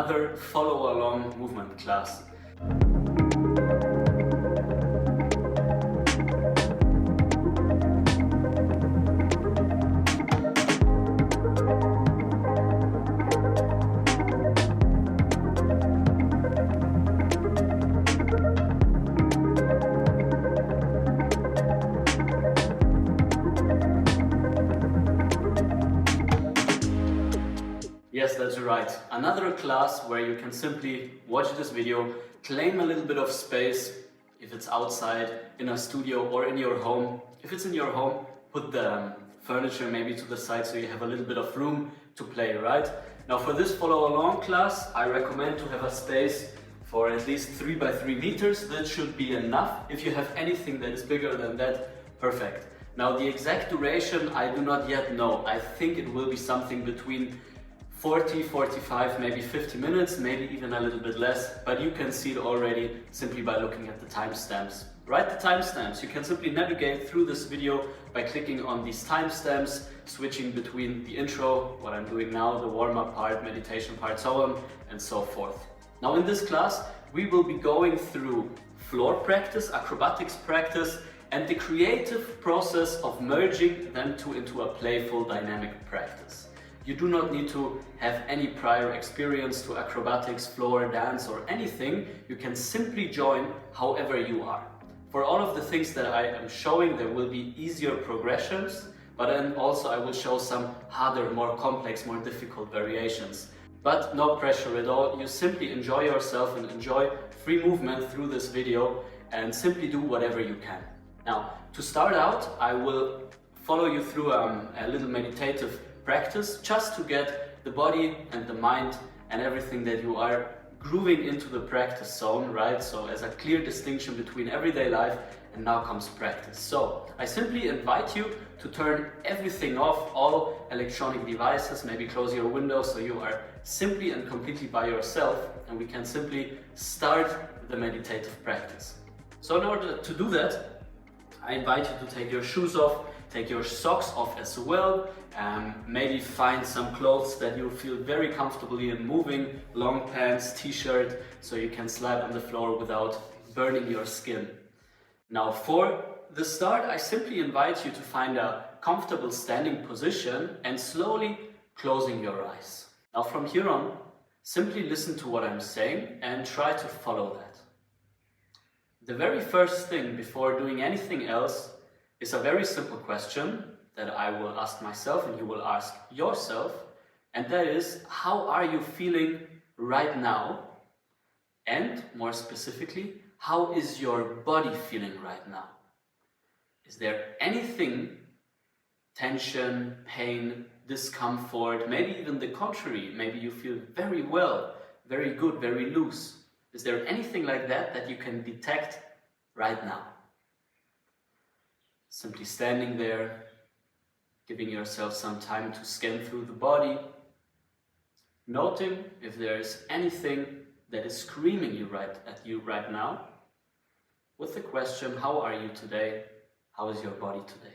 another follow-along movement class. Yes, that's right. Another class where you can simply watch this video, claim a little bit of space, if it's outside, in a studio or in your home. If it's in your home, put the furniture maybe to the side so you have a little bit of room to play, right? Now for this follow-along class, I recommend to have a space for at least 3 by 3 meters. That should be enough. If you have anything that is bigger than that, perfect. Now the exact duration I do not yet know. I think it will be something between 40, 45, maybe 50 minutes, maybe even a little bit less, but you can see it already simply by looking at the timestamps. Write the timestamps. You can simply navigate through this video by clicking on these timestamps, switching between the intro, what I'm doing now, the warm-up part, meditation part, so on and so forth. Now in this class, we will be going through floor practice, acrobatics practice, and the creative process of merging them into a playful dynamic practice. You do not need to have any prior experience to acrobatics, floor, dance or anything. You can simply join however you are. For all of the things that I am showing, there will be easier progressions, but then also I will show some harder, more complex, more difficult variations. But no pressure at all. You simply enjoy yourself and enjoy free movement through this video and simply do whatever you can. Now, to start out, I will follow you through a little meditative practice just to get the body and the mind and everything that you are grooving into the practice zone, right? So as a clear distinction between everyday life and now comes practice. So I simply invite you to turn everything off, all electronic devices, maybe close your window so you are simply and completely by yourself and we can simply start the meditative practice. So in order to do that, I invite you to take your shoes off, take your socks off as well, maybe find some clothes that you feel very comfortably in moving, long pants, t-shirt, so you can slide on the floor without burning your skin. Now for the start, I simply invite you to find a comfortable standing position and slowly closing your eyes. Now from here on, simply listen to what I'm saying and try to follow that. The very first thing before doing anything else is a very simple question that I will ask myself and you will ask yourself, and that is, how are you feeling right now? And more specifically, how is your body feeling right now? Is there anything, tension, pain, discomfort, maybe even the contrary? Maybe you feel very well, very good, very loose. Is there anything like that that you can detect right now? Simply standing there, giving yourself some time to scan through the body, noting if there is anything that is screaming at you right now, with the question, how are you today? How is your body today?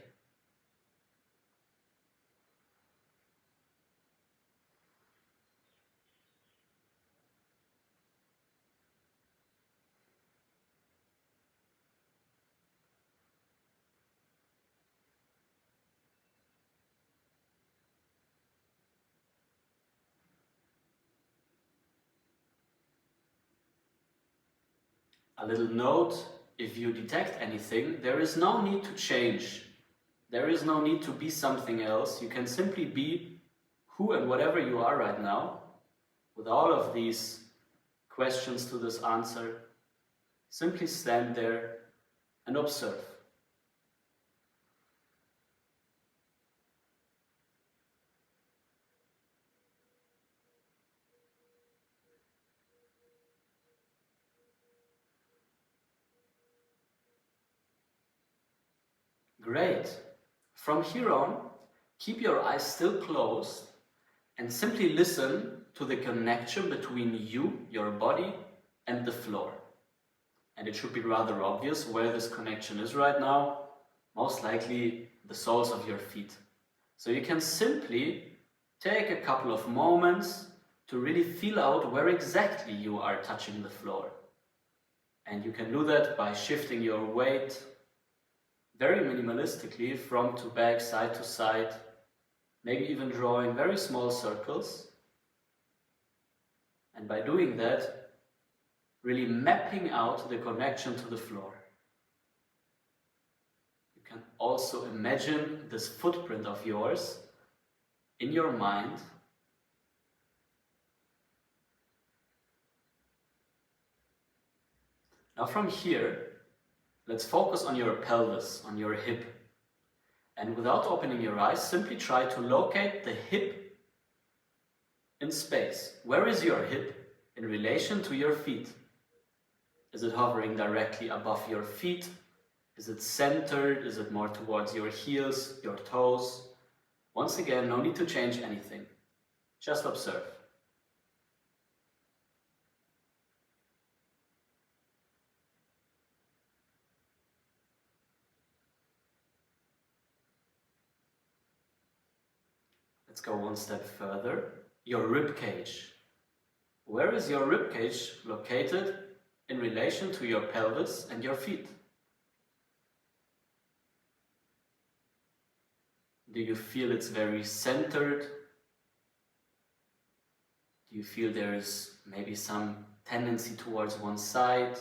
A little note, if you detect anything, there is no need to change. There is no need to be something else. You can simply be who and whatever you are right now, with all of these questions to this answer. Simply stand there and observe. Great. From here on, keep your eyes still closed and simply listen to the connection between you, your body, and the floor. And it should be rather obvious where this connection is right now, most likely the soles of your feet. So you can simply take a couple of moments to really feel out where exactly you are touching the floor. And you can do that by shifting your weight very minimalistically from to back, side to side, maybe even drawing very small circles. And by doing that, really mapping out the connection to the floor. You can also imagine this footprint of yours in your mind. Now from here, let's focus on your pelvis, on your hip. And without opening your eyes, simply try to locate the hip in space. Where is your hip in relation to your feet? Is it hovering directly above your feet? Is it centered? Is it more towards your heels, your toes? Once again, no need to change anything. Just observe. Let's go one step further. Your rib cage. Where is your rib cage located in relation to your pelvis and your feet? Do you feel it's very centered? Do you feel there is maybe some tendency towards one side?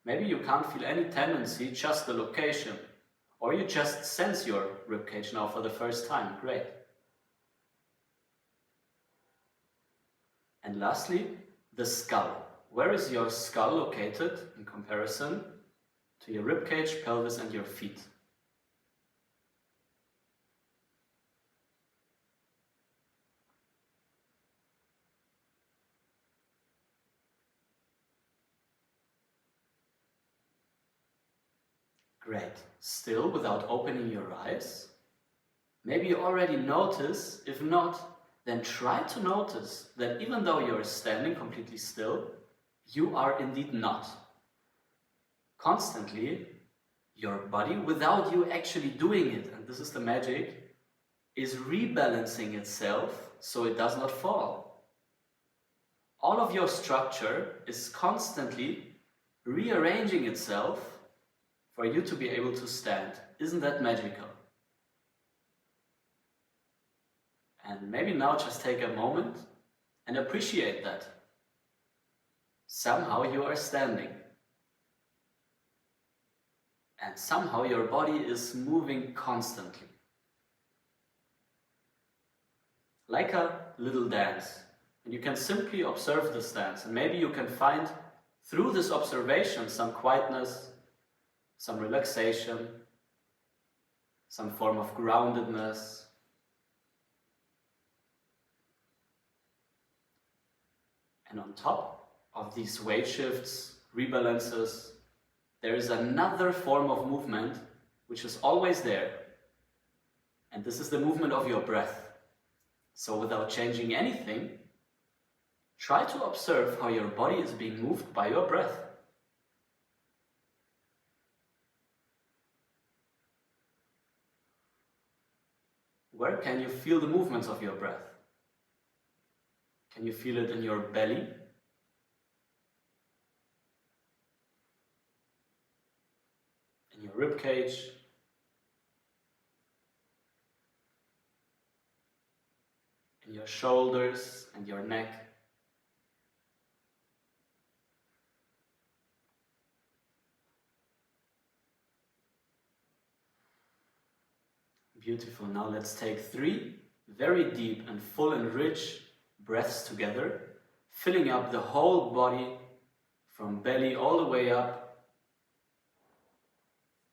Maybe you can't feel any tendency, just the location. Or you just sense your ribcage now for the first time. Great. And lastly, the skull. Where is your skull located in comparison to your ribcage, pelvis and your feet? Great. Still without opening your eyes? Maybe you already notice. If not, then try to notice that even though you're standing completely still, you are indeed not. Constantly, your body, without you actually doing it, and this is the magic, is rebalancing itself so it does not fall. All of your structure is constantly rearranging itself for you to be able to stand. Isn't that magical? And maybe now just take a moment and appreciate that. Somehow you are standing. And somehow your body is moving constantly. Like a little dance. And you can simply observe this dance. And maybe you can find through this observation some quietness, some relaxation, some form of groundedness. And on top of these weight shifts, rebalances, there is another form of movement which is always there. And this is the movement of your breath. So without changing anything, try to observe how your body is being moved by your breath. Where can you feel the movements of your breath? Can you feel it in your belly? In your rib cage? In your shoulders and your neck? Beautiful. Now let's take 3 very deep and full and rich breaths together, filling up the whole body from belly all the way up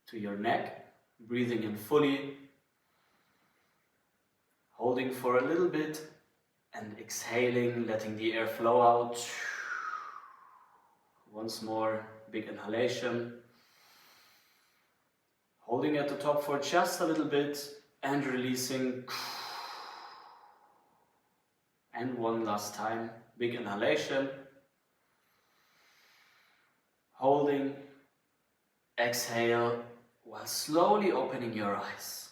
to your neck, breathing in fully, holding for a little bit and exhaling, letting the air flow out. Once more, big inhalation. Holding at the top for just a little bit and releasing. And one last time, big inhalation. Holding, exhale, while slowly opening your eyes.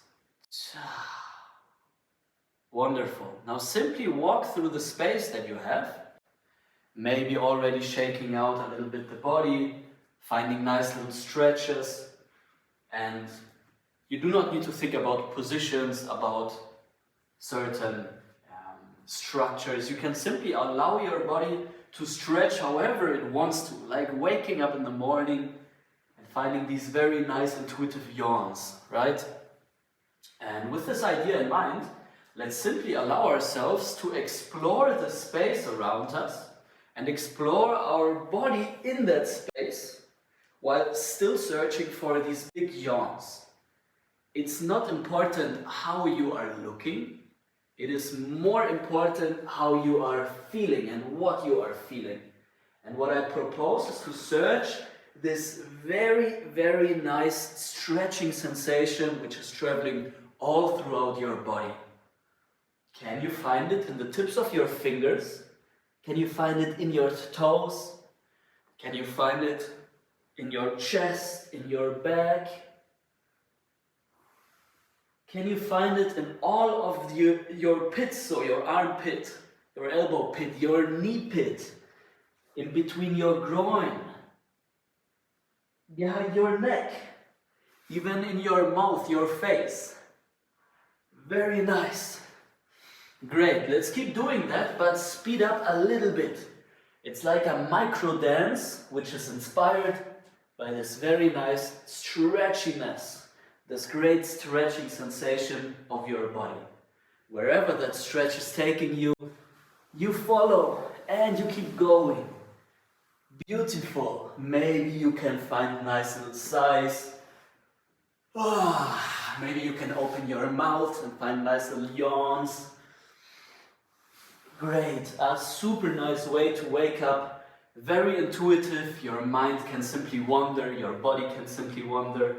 Wonderful. Now simply walk through the space that you have. Maybe already shaking out a little bit the body, finding nice little stretches. And you do not need to think about positions, about certain structures. You can simply allow your body to stretch however it wants to, like waking up in the morning and finding these very nice intuitive yawns, right? And with this idea in mind, let's simply allow ourselves to explore the space around us and explore our body in that space while still searching for these big yawns. It's not important how you are looking, it is more important how you are feeling and what you are feeling. And what I propose is to search this very, very nice stretching sensation which is traveling all throughout your body. Can you find it in the tips of your fingers? Can you find it in your toes? Can you find it in your chest, in your back? Can you find it in all of your pits, so your armpit, your elbow pit, your knee pit, in between your groin, behind your neck, even in your mouth, your face? Very nice. Great, let's keep doing that, but speed up a little bit. It's like a micro dance, which is inspired by this very nice stretchiness, this great stretching sensation of your body. Wherever that stretch is taking you, you follow and you keep going. Beautiful. Maybe you can find nice little sighs. Maybe you can open your mouth and find nice little yawns. Great, a super nice way to wake up. Very intuitive, your mind can simply wander, your body can simply wander.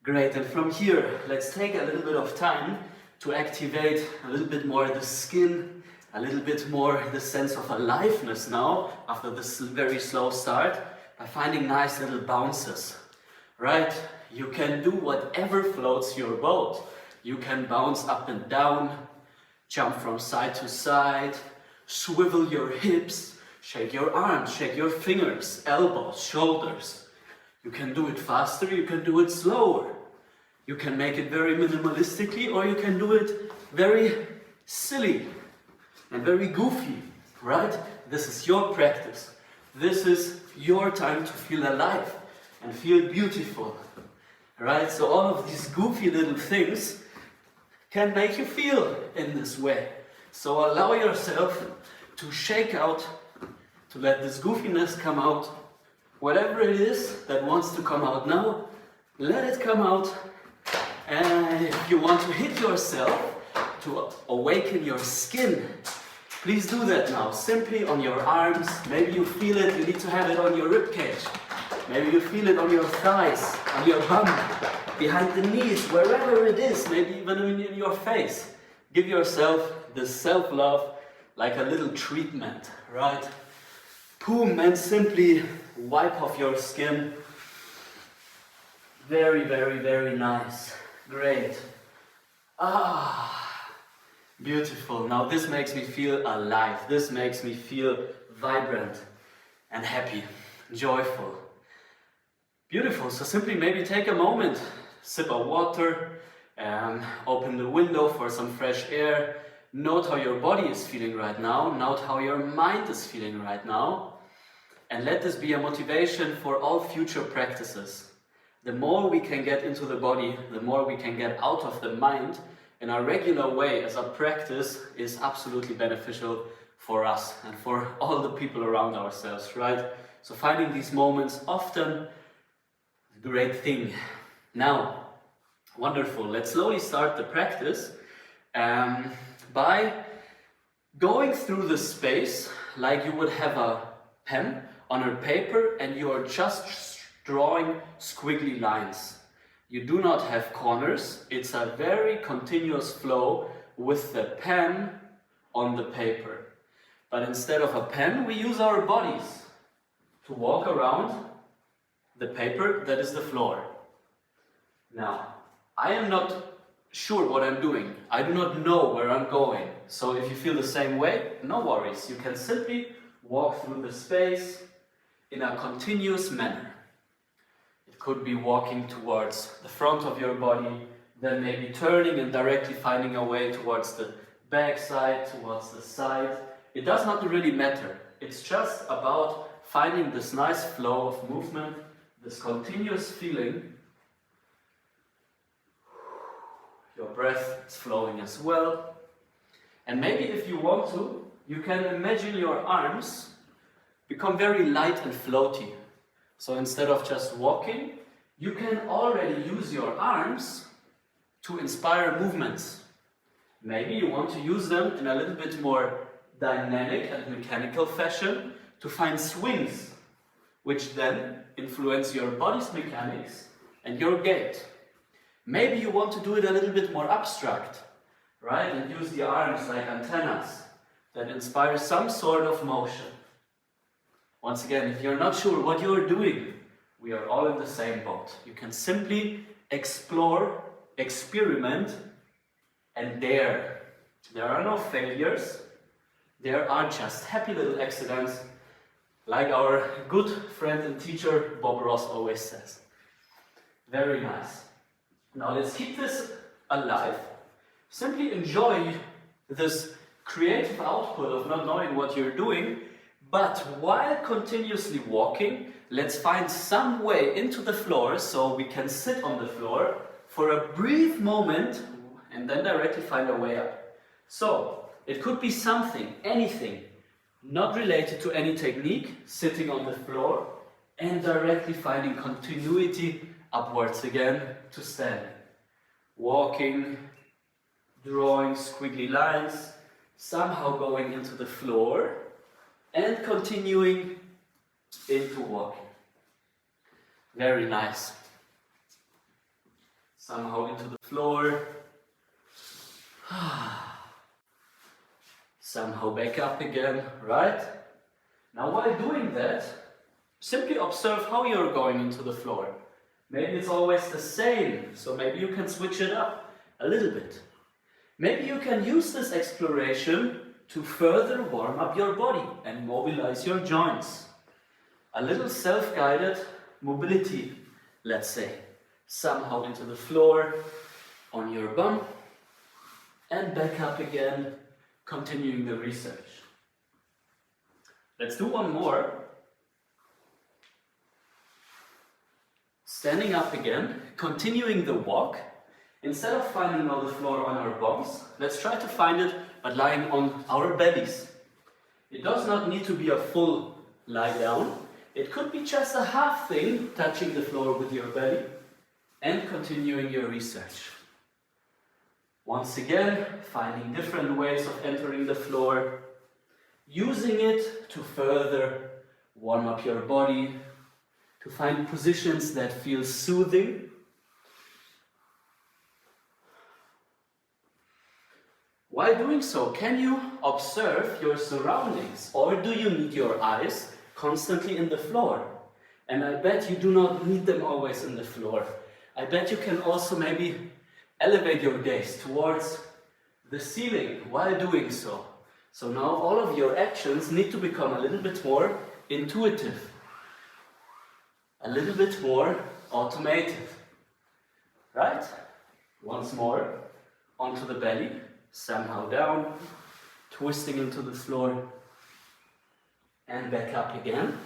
Great, and from here, let's take a little bit of time to activate a little bit more the skin, a little bit more the sense of aliveness now, after this very slow start, by finding nice little bounces, right? You can do whatever floats your boat. You can bounce up and down, jump from side to side, swivel your hips, shake your arms, shake your fingers, elbows, shoulders. You can do it faster, you can do it slower. You can make it very minimalistically, or you can do it very silly and very goofy, right? This is your practice. This is your time to feel alive and feel beautiful, right? So all of these goofy little things can make you feel in this way. So allow yourself to shake out, to let this goofiness come out. Whatever it is that wants to come out now, let it come out. And if you want to hit yourself to awaken your skin, please do that now. Simply on your arms. Maybe you feel it, you need to have it on your ribcage. Maybe you feel it on your thighs, on your bum, behind the knees, wherever it is, maybe even in your face. Give yourself this self-love like a little treatment, right? Boom, and simply wipe off your skin. Very, very, very nice. Great. Beautiful. Now this makes me feel alive. This makes me feel vibrant and happy, joyful. Beautiful. So simply maybe take a moment, sip of water, open the window for some fresh air. Note how your body is feeling right now. Note how your mind is feeling right now. And let this be a motivation for all future practices. The more we can get into the body, the more we can get out of the mind in a regular way as a practice is absolutely beneficial for us and for all the people around ourselves, right? So finding these moments often, great thing. Now, wonderful. Let's slowly start the practice by going through the space like you would have a pen on a paper and you are just drawing squiggly lines. You do not have corners. It's a very continuous flow with the pen on the paper. But instead of a pen, we use our bodies to walk around the paper that is the floor. Now, I am not sure what I'm doing. I do not know where I'm going. So if you feel the same way, no worries. You can simply walk through the space in a continuous manner. It could be walking towards the front of your body, then maybe turning and directly finding a way towards the back side, towards the side. It does not really matter. It's just about finding this nice flow of movement, this continuous feeling. Your breath is flowing as well. And maybe if you want to, you can imagine your arms become very light and floaty. So instead of just walking, you can already use your arms to inspire movements. Maybe you want to use them in a little bit more dynamic and mechanical fashion to find swings, which then influence your body's mechanics and your gait. Maybe you want to do it a little bit more abstract, right? And use the arms like antennas that inspire some sort of motion. Once again, if you're not sure what you're doing, we are all in the same boat. You can simply explore, experiment, and dare. There are no failures. There are just happy little accidents, like our good friend and teacher Bob Ross always says. Very nice. Now let's keep this alive. Simply enjoy this creative output of not knowing what you're doing, but while continuously walking, let's find some way into the floor so we can sit on the floor for a brief moment and then directly find our way up. So, it could be something, anything, not related to any technique, sitting on the floor and directly finding continuity upwards again to standing. Walking, drawing squiggly lines, somehow going into the floor and continuing into walking. Very nice. Somehow into the floor. Somehow back up again, right? Now while doing that, simply observe how you're going into the floor. Maybe it's always the same, so maybe you can switch it up a little bit. Maybe you can use this exploration to further warm up your body and mobilize your joints. A little self-guided mobility, let's say. Somehow into the floor, on your bum, and back up again, continuing the research. Let's do one more. Standing up again, continuing the walk. Instead of finding now the floor on our bums, let's try to find it but lying on our bellies. It does not need to be a full lie down. It could be just a half thing, touching the floor with your belly and continuing your research. Once again, finding different ways of entering the floor, using it to further warm up your body, to find positions that feel soothing. While doing so, can you observe your surroundings, or do you need your eyes constantly in the floor? And I bet you do not need them always in the floor. I bet you can also maybe elevate your gaze towards the ceiling while doing so. So now all of your actions need to become a little bit more intuitive, a little bit more automated, right? Once more, onto the belly, somehow down, twisting into the floor, and back up again.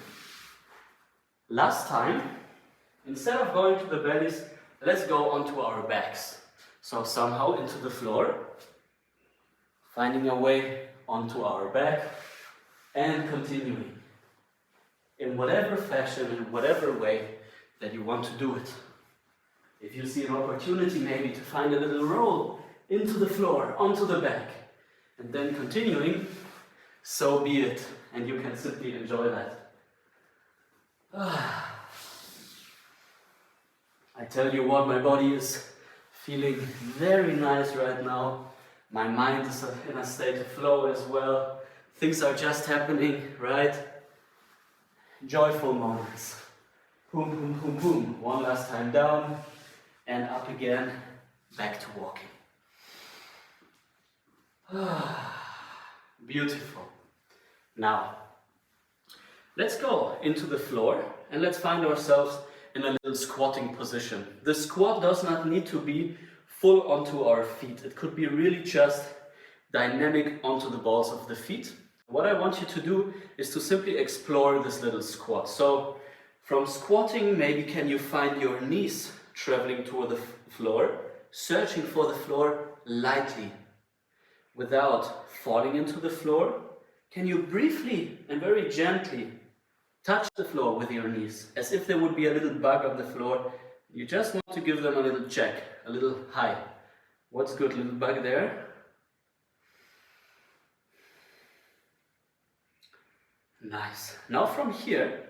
Last time, instead of going to the bellies, let's go onto our backs. So somehow into the floor, finding a way onto our back, and continuing in whatever fashion, in whatever way that you want to do it. If you see an opportunity maybe to find a little roll into the floor, onto the back, and then continuing, so be it, and you can simply enjoy that. I tell you what, my body is feeling very nice right now. My mind is in a state of flow as well. Things are just happening, right? Joyful moments. Boom, boom, boom, boom. One last time down and up again, back to walking. Beautiful. Now, let's go into the floor and let's find ourselves in a little squatting position. The squat does not need to be full onto our feet. It could be really just dynamic onto the balls of the feet. What I want you to do is to simply explore this little squat. So from squatting, maybe can you find your knees traveling toward the floor, searching for the floor lightly without falling into the floor. Can you briefly and very gently touch the floor with your knees as if there would be a little bug on the floor? You just want to give them a little check, a little hi. What's good, little bug there? Nice. Now from here,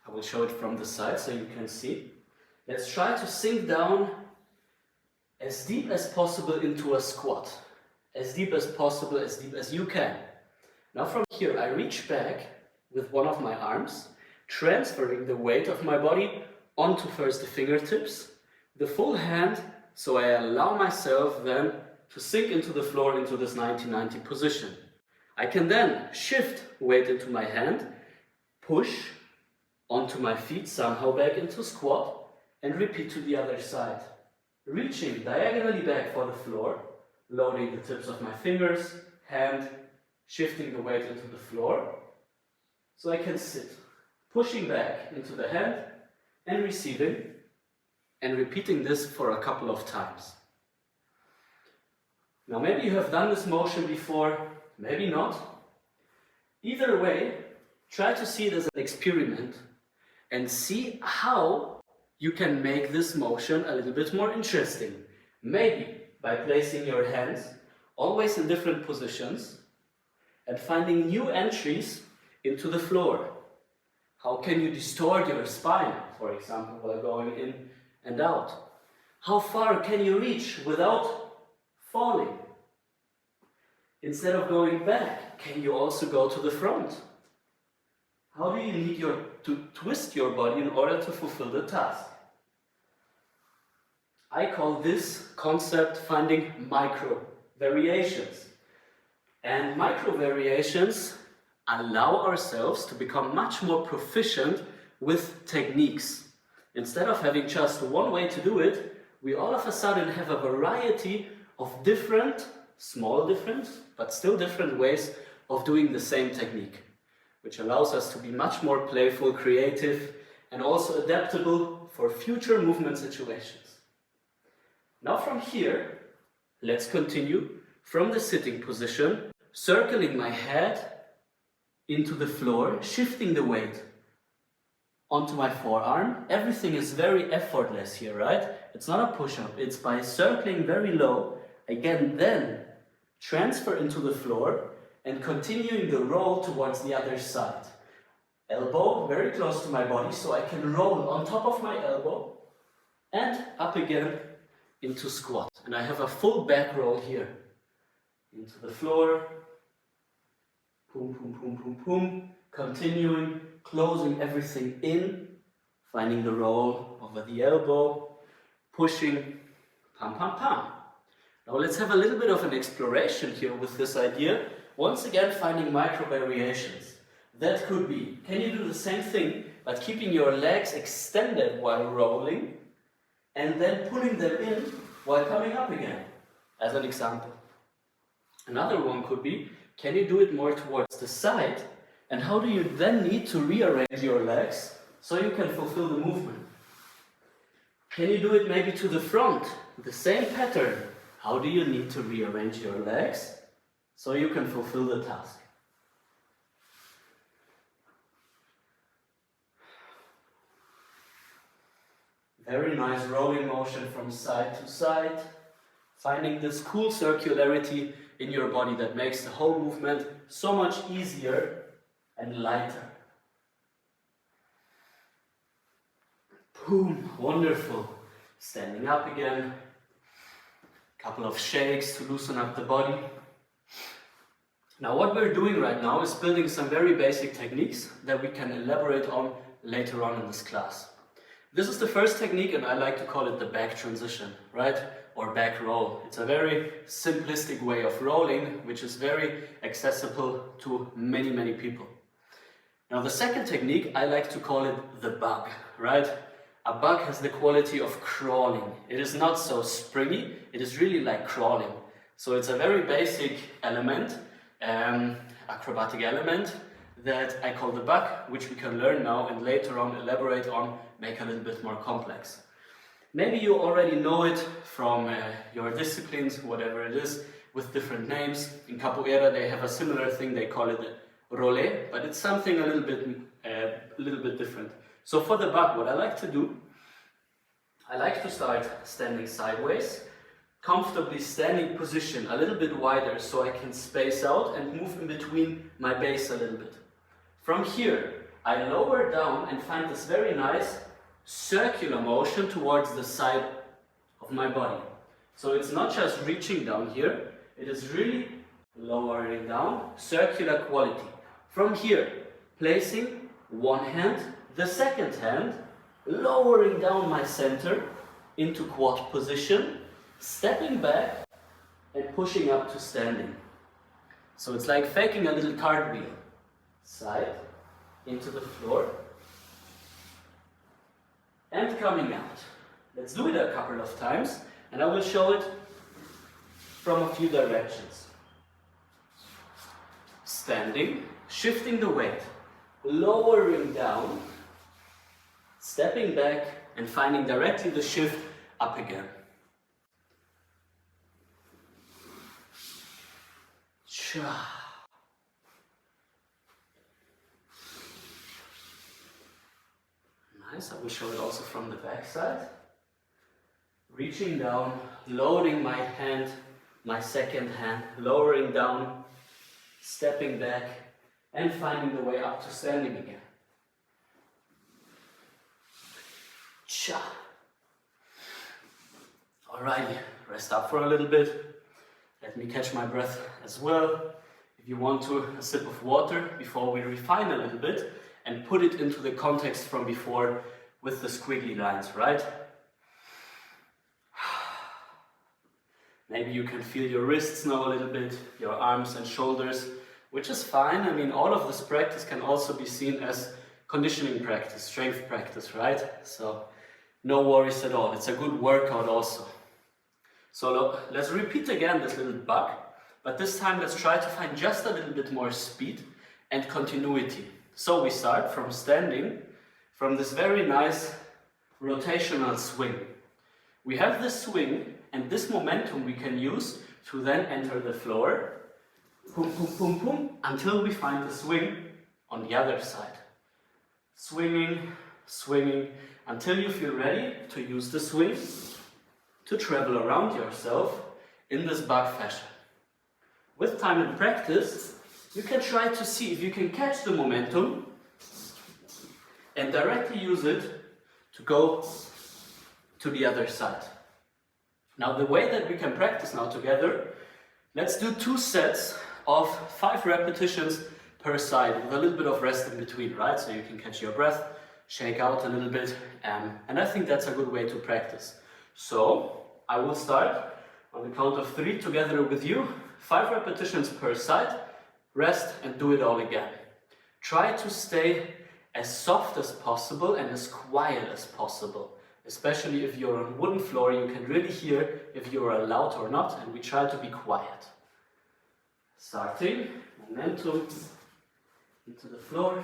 I will show it from the side so you can see. Let's try to sink down as deep as possible into a squat. As deep as possible, as deep as you can. Now from here, I reach back with one of my arms, transferring the weight of my body onto first the fingertips, the full hand, so I allow myself then to sink into the floor into this 90-90 position. I can then shift weight into my hand, push onto my feet somehow back into squat, and repeat to the other side. Reaching diagonally back for the floor, loading the tips of my fingers, hand, shifting the weight into the floor, so I can sit, pushing back into the hand and receiving, and repeating this for a couple of times. Now maybe you have done this motion before, maybe not. Either way, try to see it as an experiment and see how you can make this motion a little bit more interesting. Maybe by placing your hands always in different positions and finding new entries into the floor. How can you distort your spine, for example, while going in and out? How far can you reach without falling? Instead of going back, can you also go to the front? How do you need to twist your body in order to fulfill the task? I call this concept finding micro variations. And micro variations allow ourselves to become much more proficient with techniques. Instead of having just one way to do it, we all of a sudden have a variety of different, small difference, but still different ways of doing the same technique, which allows us to be much more playful, creative, and also adaptable for future movement situations. Now from here, let's continue from the sitting position, circling my head into the floor, shifting the weight onto my forearm. Everything is very effortless here, right? It's not a push-up, it's by circling very low, again then transfer into the floor and continuing the roll towards the other side. Elbow very close to my body so I can roll on top of my elbow and up again into squat. And I have a full back roll here. Into the floor. Boom, boom, boom, boom, boom. Continuing, closing everything in, finding the roll over the elbow, pushing, pam, pam, pam. Now let's have a little bit of an exploration here with this idea. Once again, finding micro variations. That could be, can you do the same thing, but keeping your legs extended while rolling, and then pulling them in while coming up again, as an example. Another one could be, can you do it more towards the side, and how do you then need to rearrange your legs so you can fulfill the movement? Can you do it maybe to the front, the same pattern? How do you need to rearrange your legs so you can fulfill the task? Very nice rolling motion from side to side, finding this cool circularity in your body that makes the whole movement so much easier and lighter. Boom, wonderful. Standing up again. Couple of shakes to loosen up the body. Now what we're doing right now is building some very basic techniques that we can elaborate on later on in this class. This is the first technique, and I like to call it the back transition, right? Or back roll. It's a very simplistic way of rolling, which is very accessible to many, many people. Now the second technique, I like to call it the bug, right? A bug has the quality of crawling. It is not so springy, it is really like crawling. So it's a very basic element, acrobatic element, that I call the bug, which we can learn now and later on elaborate on, make a little bit more complex. Maybe you already know it from your disciplines, whatever it is, with different names. In capoeira they have a similar thing, they call it rolé, but it's something a little bit different. So for the bug, what I like to do, I like to start standing sideways, comfortably standing position a little bit wider so I can space out and move in between my base a little bit. From here, I lower down and find this very nice circular motion towards the side of my body. So it's not just reaching down here, it is really lowering down, circular quality. From here, placing one hand, the second hand, lowering down my center into quad position, stepping back and pushing up to standing. So it's like faking a little cartwheel. Side, into the floor, and coming out. Let's do it a couple of times, and I will show it from a few directions. Standing, shifting the weight, lowering down, stepping back, and finding directly the shift up again. Cha. Nice, I will show it also from the back side. Reaching down, loading my hand, my second hand, lowering down, stepping back, and finding the way up to standing again. Cha. Alrighty, rest up for a little bit. Let me catch my breath as well. If you want to, a sip of water before we refine a little bit and put it into the context from before with the squiggly lines, right? Maybe you can feel your wrists now a little bit, your arms and shoulders, which is fine. I mean, all of this practice can also be seen as conditioning practice, strength practice, right? So no worries at all. It's a good workout also. So let's repeat again this little bug, but this time let's try to find just a little bit more speed and continuity. So we start from standing, from this very nice rotational swing. We have this swing and this momentum we can use to then enter the floor, pum, pum, pum, pum, until we find the swing on the other side. Swinging, swinging, until you feel ready to use the swing to travel around yourself in this bug fashion. With time and practice, you can try to see if you can catch the momentum and directly use it to go to the other side. Now the way that we can practice now together, let's do 2 sets of 5 repetitions per side with a little bit of rest in between, right? So you can catch your breath, shake out a little bit, and I think that's a good way to practice. So I will start on the count of 3 together with you, 5 repetitions per side, rest and do it all again. Try to stay as soft as possible and as quiet as possible. Especially if you're on wooden floor, you can really hear if you're loud or not, and we try to be quiet. Starting, momentum, into the floor,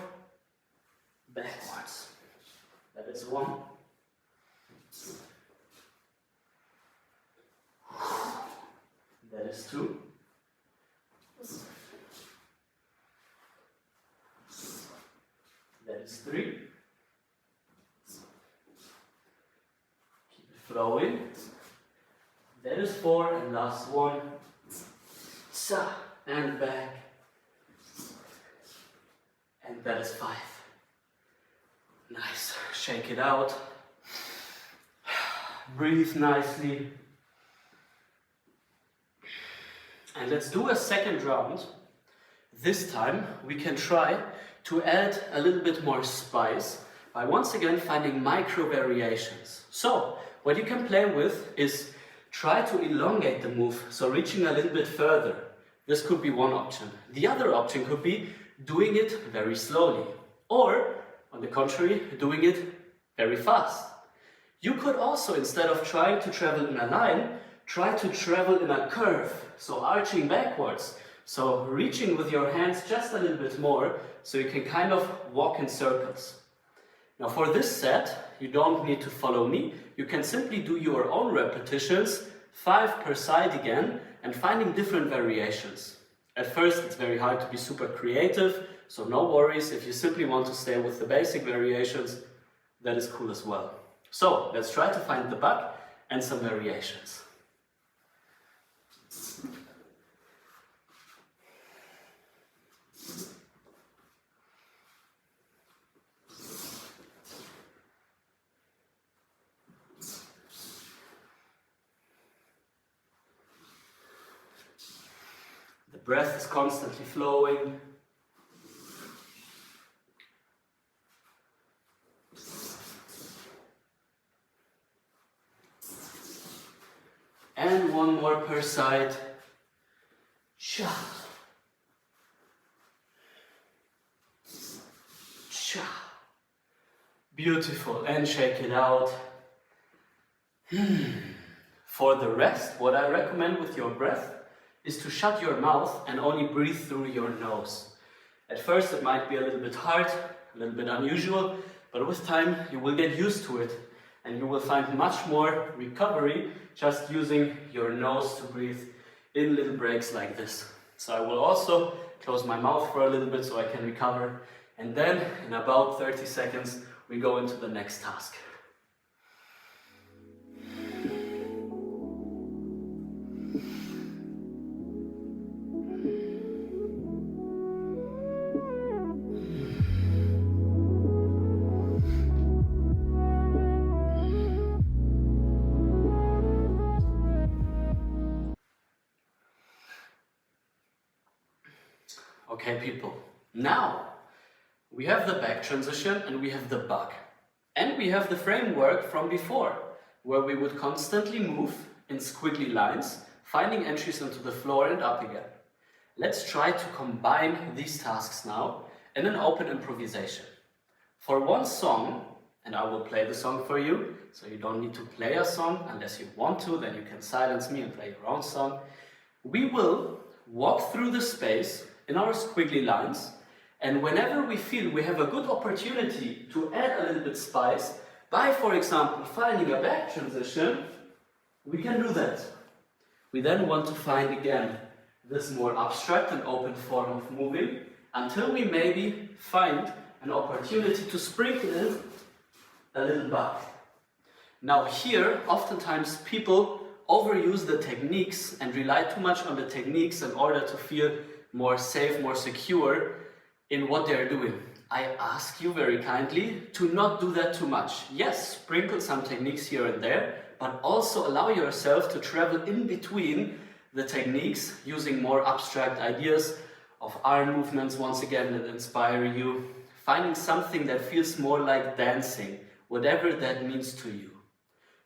backwards. That is 1. That is 2. That is 3. Flowing. That is 4, and last one. Sa, and back. And that is 5. Nice. Shake it out. Breathe nicely. And let's do a second round. This time we can try to add a little bit more spice by once again finding micro variations. So, what you can play with is try to elongate the move, so reaching a little bit further. This could be one option. The other option could be doing it very slowly, or on the contrary, doing it very fast. You could also, instead of trying to travel in a line, try to travel in a curve, so arching backwards. So reaching with your hands just a little bit more, so you can kind of walk in circles. Now for this set, you don't need to follow me. You can simply do your own repetitions, 5 per side again, and finding different variations. At first it's very hard to be super creative, so no worries. If you simply want to stay with the basic variations, that is cool as well. So let's try to find the bug and some variations. The breath is constantly flowing. And one more per side. Cha. Cha. Beautiful. And shake it out. For the rest, what I recommend with your breath is to shut your mouth and only breathe through your nose. At first it might be a little bit hard, a little bit unusual, but with time you will get used to it and you will find much more recovery just using your nose to breathe in little breaks like this. So I will also close my mouth for a little bit so I can recover, and then in about 30 seconds we go into the next task. Okay people, now we have the back transition and we have the bug. And we have the framework from before, where we would constantly move in squiggly lines, finding entries into the floor and up again. Let's try to combine these tasks now in an open improvisation. For one song, and I will play the song for you, so you don't need to play a song unless you want to, then you can silence me and play your own song. We will walk through the space in our squiggly lines, and whenever we feel we have a good opportunity to add a little bit spice, by for example finding a back transition, we can do that. We then want to find again this more abstract and open form of moving, until we maybe find an opportunity to sprinkle in a little bug. Now here, oftentimes people overuse the techniques and rely too much on the techniques in order to feel more safe, more secure in what they're doing. I ask you very kindly to not do that too much. Yes, sprinkle some techniques here and there, but also allow yourself to travel in between the techniques, using more abstract ideas of arm movements once again that inspire you, finding something that feels more like dancing, whatever that means to you.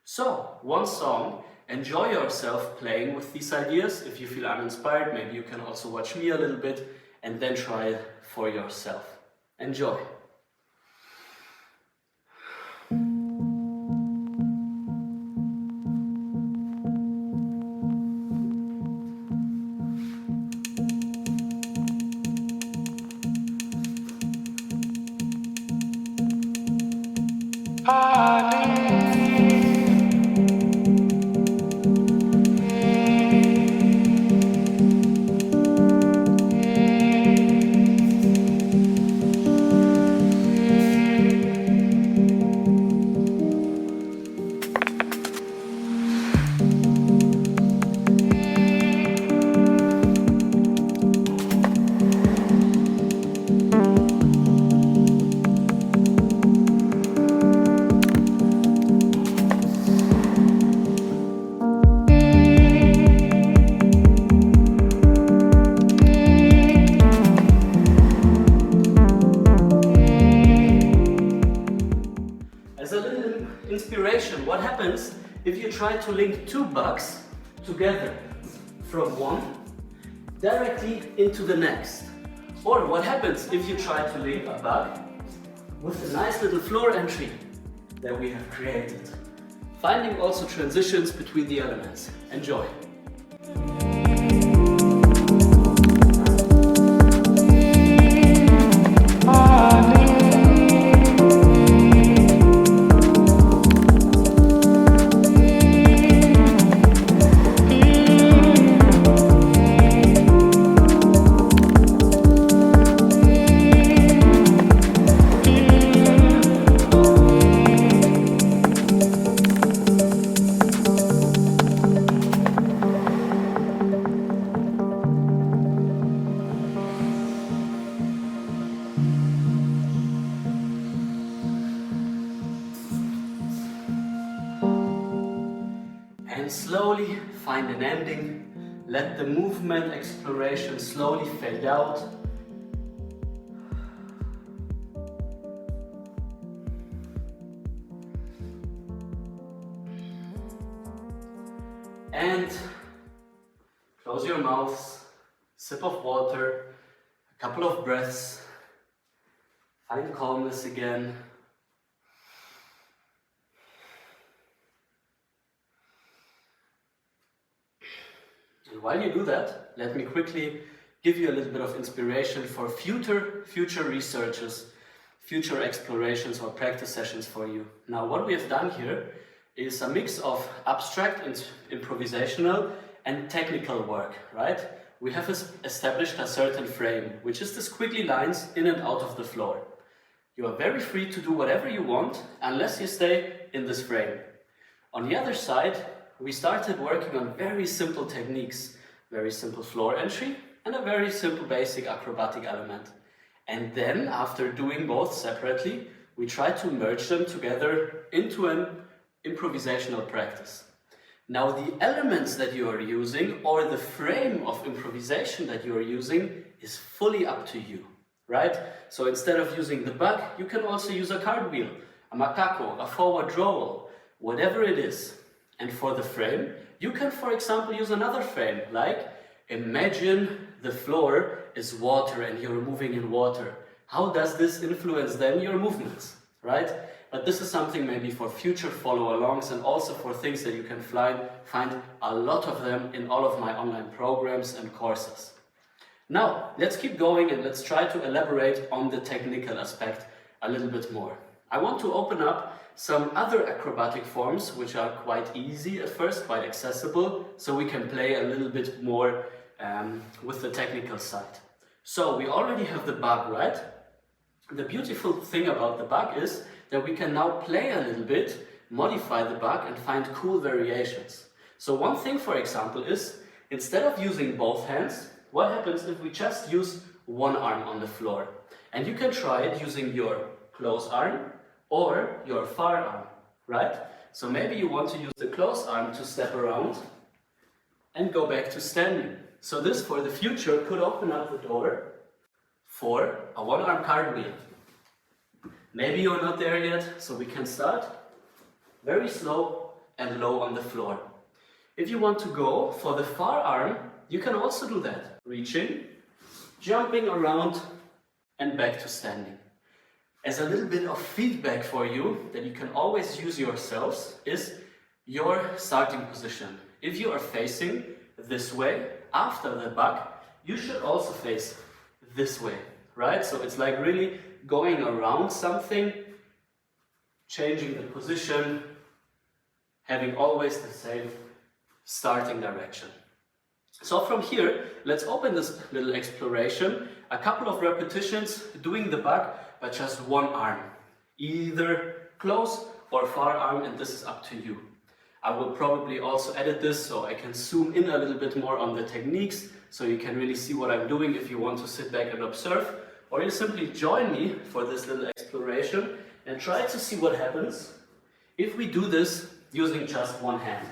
So, one song. Enjoy yourself playing with these ideas. If you feel uninspired, maybe you can also watch me a little bit and then try it for yourself. Enjoy. you try to link two bugs together from one directly into the next. Or what happens if you try to link a bug with a nice little floor entry that we have created. Finding also transitions between the elements. Enjoy! And slowly find an ending. Let the movement exploration slowly fade out. And close your mouths, sip of water, a couple of breaths, find calmness again. And while you do that, let me quickly give you a little bit of inspiration for future researches, future explorations or practice sessions for you. Now, what we have done here is a mix of abstract and improvisational and technical work, right? We have established a certain frame, which is the squiggly lines in and out of the floor. You are very free to do whatever you want, unless you stay in this frame. On the other side, we started working on very simple techniques, very simple floor entry and a very simple basic acrobatic element. And then, after doing both separately, we tried to merge them together into an improvisational practice. Now, the elements that you are using or the frame of improvisation that you are using is fully up to you, right? So instead of using the bug, you can also use a cartwheel, a macaco, a forward roll, whatever it is. And for the frame, you can, for example, use another frame, like imagine the floor is water and you're moving in water. How does this influence then your movements, right? But this is something maybe for future follow-alongs and also for things that you can find a lot of them in all of my online programs and courses. Now, let's keep going and let's try to elaborate on the technical aspect a little bit more. I want to open up some other acrobatic forms which are quite easy at first, quite accessible, so we can play a little bit more with the technical side. So we already have the bug, right? The beautiful thing about the bug is that we can now play a little bit, modify the bug and find cool variations. So one thing, for example, is instead of using both hands, what happens if we just use one arm on the floor? And you can try it using your close arm or your far arm, right? So maybe you want to use the close arm to step around and go back to standing. So this, for the future, could open up the door for a one-arm cartwheel. Maybe you're not there yet, so we can start very slow and low on the floor. If you want to go for the far arm, you can also do that. Reaching, jumping around and back to standing. As a little bit of feedback for you that you can always use yourselves is your starting position. If you are facing this way after the bug, you should also face this way, right? So it's like really going around something, changing the position, having always the same starting direction. So from here, let's open this little exploration. A couple of repetitions doing the bug, but just one arm. Either close or far arm, and this is up to you. I will probably also edit this so I can zoom in a little bit more on the techniques so you can really see what I'm doing if you want to sit back and observe. Or you simply join me for this little exploration and try to see what happens if we do this using just one hand.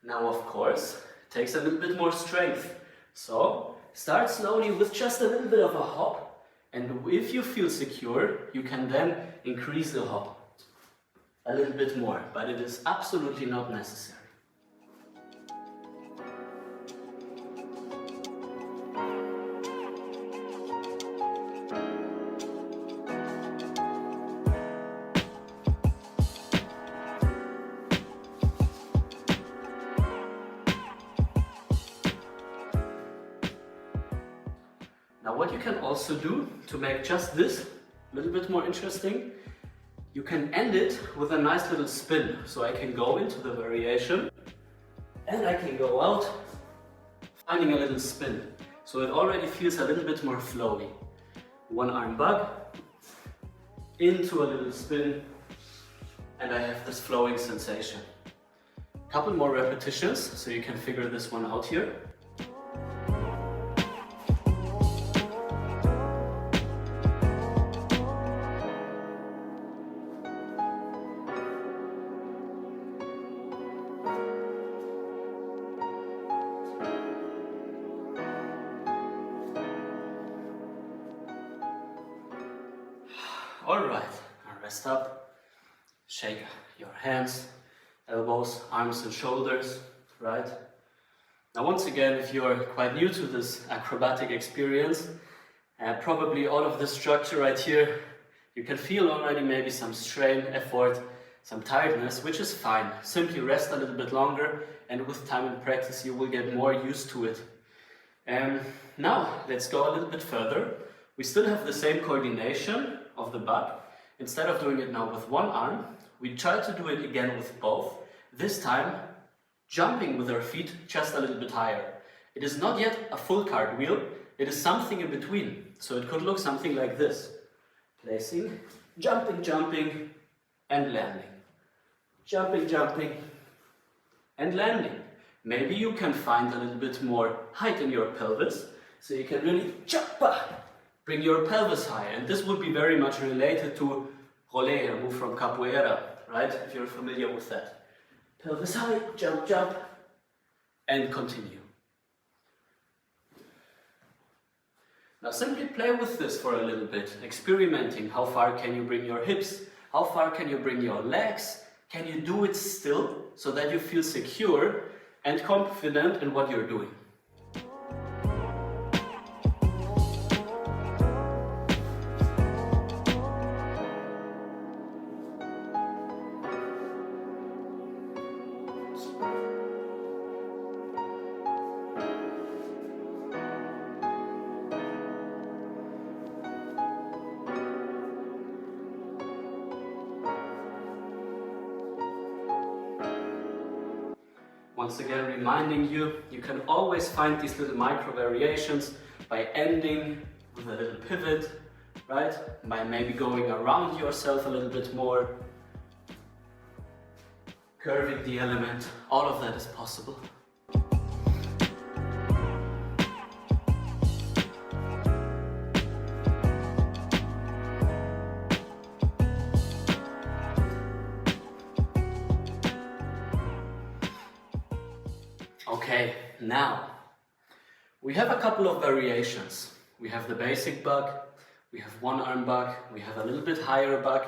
Now, of course, it takes a little bit more strength. So start slowly with just a little bit of a hop, and if you feel secure, you can then increase the hop. a little bit more, but it is absolutely not necessary. Now what you can also do to make just this a little bit more interesting, you can end it with a nice little spin. So I can go into the variation and I can go out finding a little spin. So it already feels a little bit more flowy. One arm bug, into a little spin, and I have this flowing sensation. A couple more repetitions so you can figure this one out here. Alright, now rest up, shake your hands, elbows, arms and shoulders, right? Now once again, if you're quite new to this acrobatic experience, probably all of this structure right here, you can feel already maybe some strain, effort, some tiredness, which is fine. Simply rest a little bit longer and with time and practice you will get more used to it. Now let's go a little bit further. We still have the same coordination of the bug. Instead of doing it now with one arm, we try to do it again with both. This time, jumping with our feet just a little bit higher. It is not yet a full cartwheel, it is something in between. So it could look something like this. Placing, jumping, jumping, and landing. Jumping, jumping, and landing. Maybe you can find a little bit more height in your pelvis, so you can really jump up. Bring your pelvis high, and this would be very much related to rolé, a move from capoeira, right? If you're familiar with that. Pelvis high, jump, jump, and continue. Now simply play with this for a little bit, experimenting. How far can you bring your hips? How far can you bring your legs? Can you do it still so that you feel secure and confident in what you're doing? Once again, reminding you, you can always find these little micro variations by ending with a little pivot, right? By maybe going around yourself a little bit more, curving the element, all of that is possible. Okay, now we have a couple of variations. We have the basic bug, we have one arm bug, we have a little bit higher bug,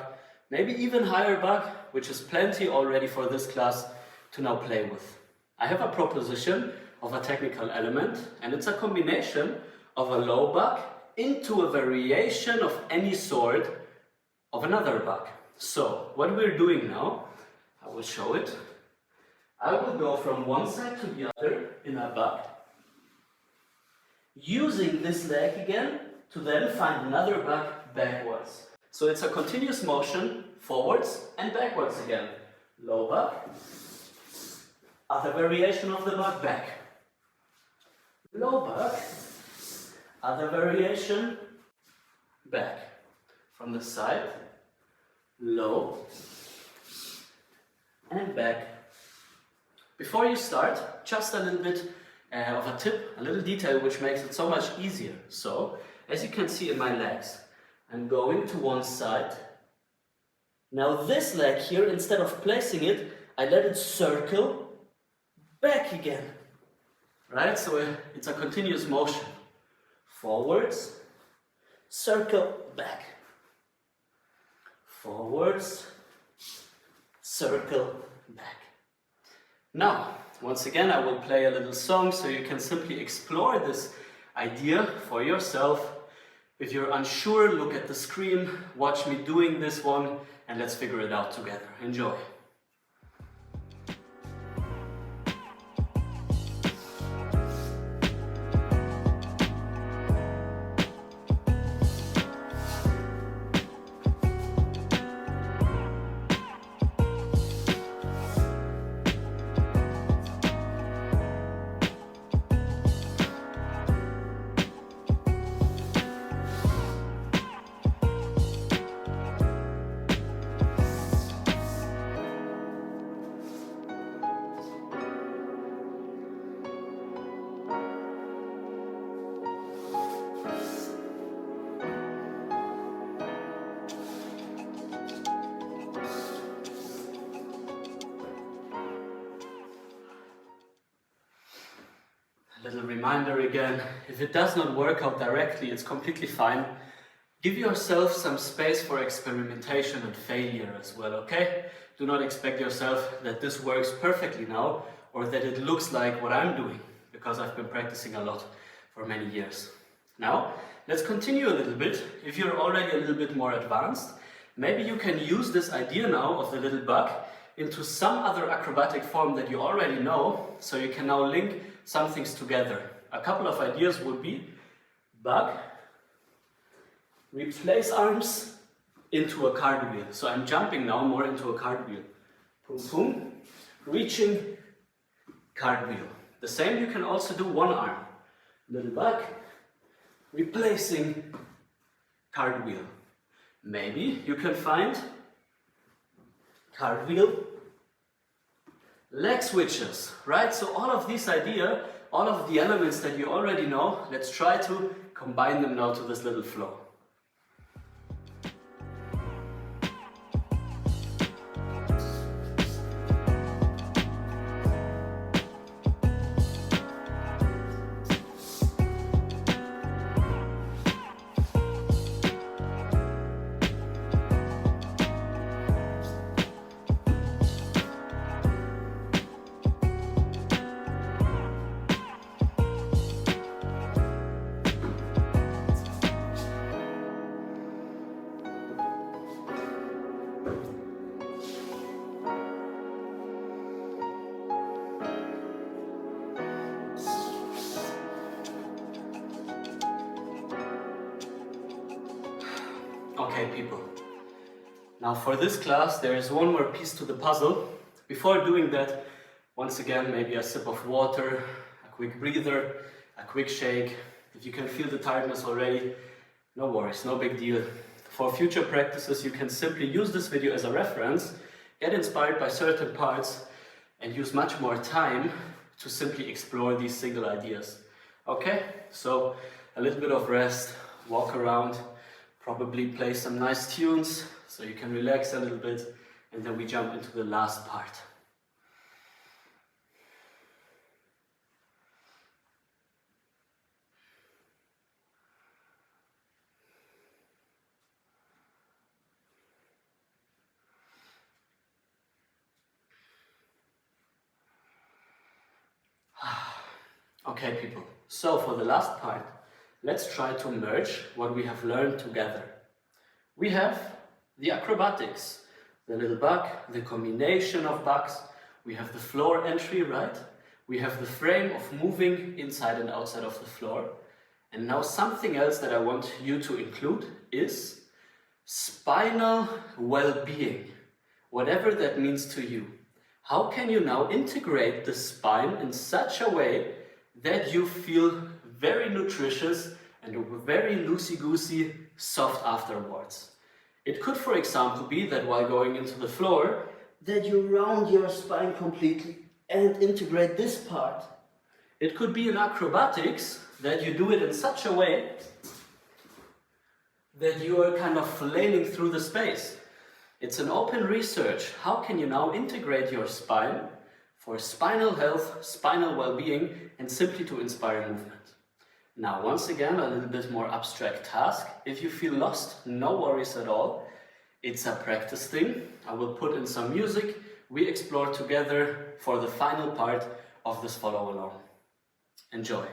maybe even higher bug, which is plenty already for this class to now play with. I have a proposition of a technical element, and it's a combination of a low bug into a variation of any sort of another bug. So what we're doing now, I will show it. I will go from one side to the other in a bug, using this leg again to then find another bug backwards. So it's a continuous motion, forwards and backwards again. Low bug, other variation of the bug, back. Low bug, other variation, back. From the side, low, and back. Before you start, just a little bit of a tip, a little detail which makes it so much easier. So, as you can see in my legs, I'm going to one side. Now this leg here, instead of placing it, I let it circle back again. Right? So it's a continuous motion. Forwards, circle back. Forwards, circle, back. Now, once again, I will play a little song so you can simply explore this idea for yourself. If you're unsure, look at the screen, watch me doing this one, and let's figure it out together. Enjoy. Little reminder again, if it does not work out directly, it's completely fine. Give yourself some space for experimentation and failure as well, okay? Do not expect yourself that this works perfectly now or that it looks like what I'm doing, because I've been practicing a lot for many years. Now, let's continue a little bit. If you're already a little bit more advanced, maybe you can use this idea now of the little bug into some other acrobatic form that you already know, so you can now link some things together. A couple of ideas would be bug, replace arms into a cartwheel. So I'm jumping now more into a cartwheel. Boom, boom, reaching, cartwheel. The same you can also do one arm. Little bug, replacing, cartwheel. Maybe you can find cartwheel, leg switches, right? So all of these ideas, all of the elements that you already know, let's try to combine them now to this little flow. Okay, people. Now for this class, there is one more piece to the puzzle. Before doing that, once again, maybe a sip of water, a quick breather, a quick shake. If you can feel the tiredness already, no worries, no big deal. For future practices, you can simply use this video as a reference, get inspired by certain parts, and use much more time to simply explore these single ideas. Okay, so a little bit of rest, walk around, probably play some nice tunes so you can relax a little bit, and then we jump into the last part. Okay, people, so for the last part, let's try to merge what we have learned together. We have the acrobatics, the little bug, the combination of bugs. We have the floor entry, right? We have the frame of moving inside and outside of the floor. And now something else that I want you to include is spinal well-being, whatever that means to you. How can you now integrate the spine in such a way that you feel very nutritious and very loosey-goosey, soft afterwards? It could, for example, be that while going into the floor, that you round your spine completely and integrate this part. It could be in acrobatics that you do it in such a way that you are kind of flailing through the space. It's an open research. How can you now integrate your spine for spinal health, spinal well-being, and simply to inspire movement? Now, once again, a little bit more abstract task. If you feel lost, no worries at all. It's a practice thing. I will put in some music. we explore together for the final part of this follow along. Enjoy!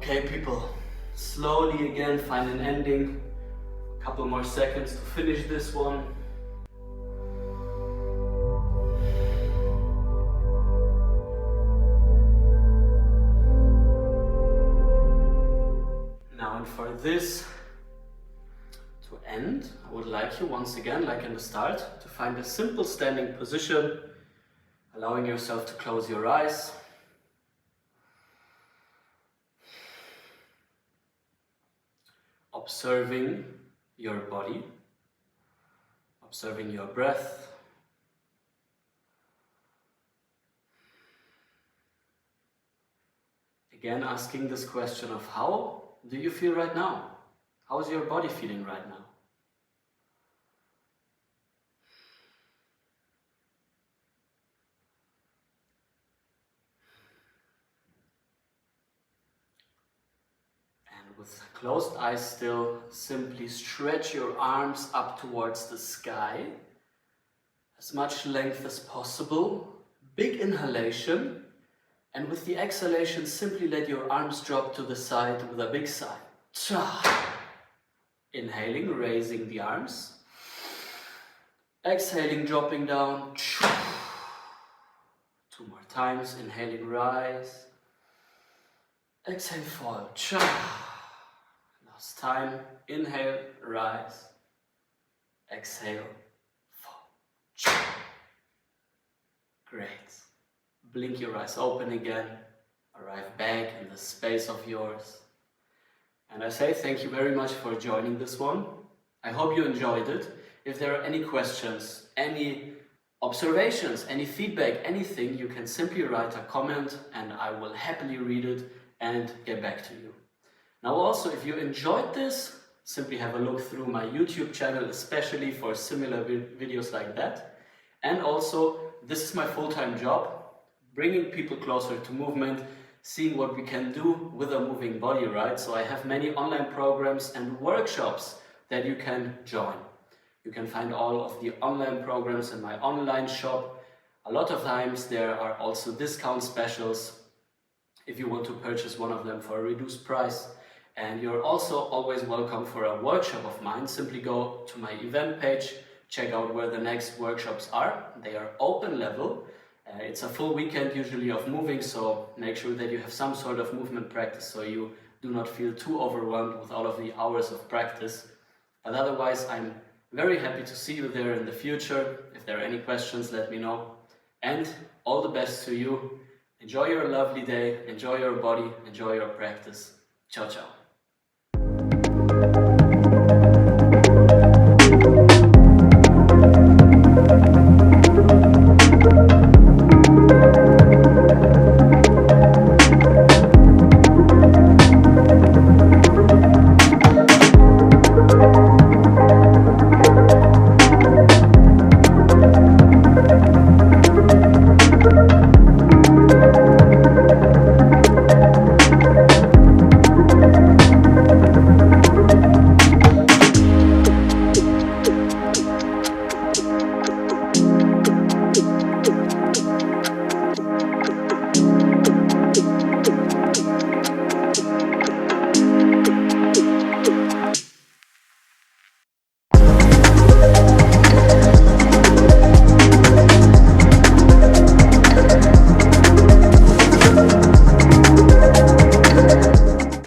Okay people, slowly again find an ending. A couple more seconds to finish this one. Now and for this to end, I would like you once again, like in the start, to find a simple standing position, allowing yourself to close your eyes. Observing your body, observing your breath, again asking this question of how do you feel right now? How is your body feeling right now? With closed eyes still, simply stretch your arms up towards the sky, as much length as possible, big inhalation, and with the exhalation simply let your arms drop to the side with a big sigh. Cha. Inhaling, raising the arms, exhaling, dropping down. Cha. 2 more times, inhaling, rise, exhale, fall. Cha. Last time, inhale, rise, exhale, fall. Great. Blink your eyes open again, arrive back in the space of yours. And I say thank you very much for joining this one. I hope you enjoyed it. If there are any questions, any observations, any feedback, anything, you can simply write a comment and I will happily read it and get back to you. Now also, if you enjoyed this, simply have a look through my YouTube channel, especially for similar videos like that. And also, this is my full-time job, bringing people closer to movement, seeing what we can do with a moving body, right? So I have many online programs and workshops that you can join. You can find all of the online programs in my online shop. A lot of times there are also discount specials if you want to purchase one of them for a reduced price. And you're also always welcome for a workshop of mine. Simply go to my event page, check out where the next workshops are. They are open level. It's a full weekend usually of moving, so make sure that you have some sort of movement practice so you do not feel too overwhelmed with all of the hours of practice. But otherwise, I'm Very happy to see you there in the future. If there are any questions, let me know. And all the best to you. Enjoy your lovely day, enjoy your body, enjoy your practice. Ciao, ciao.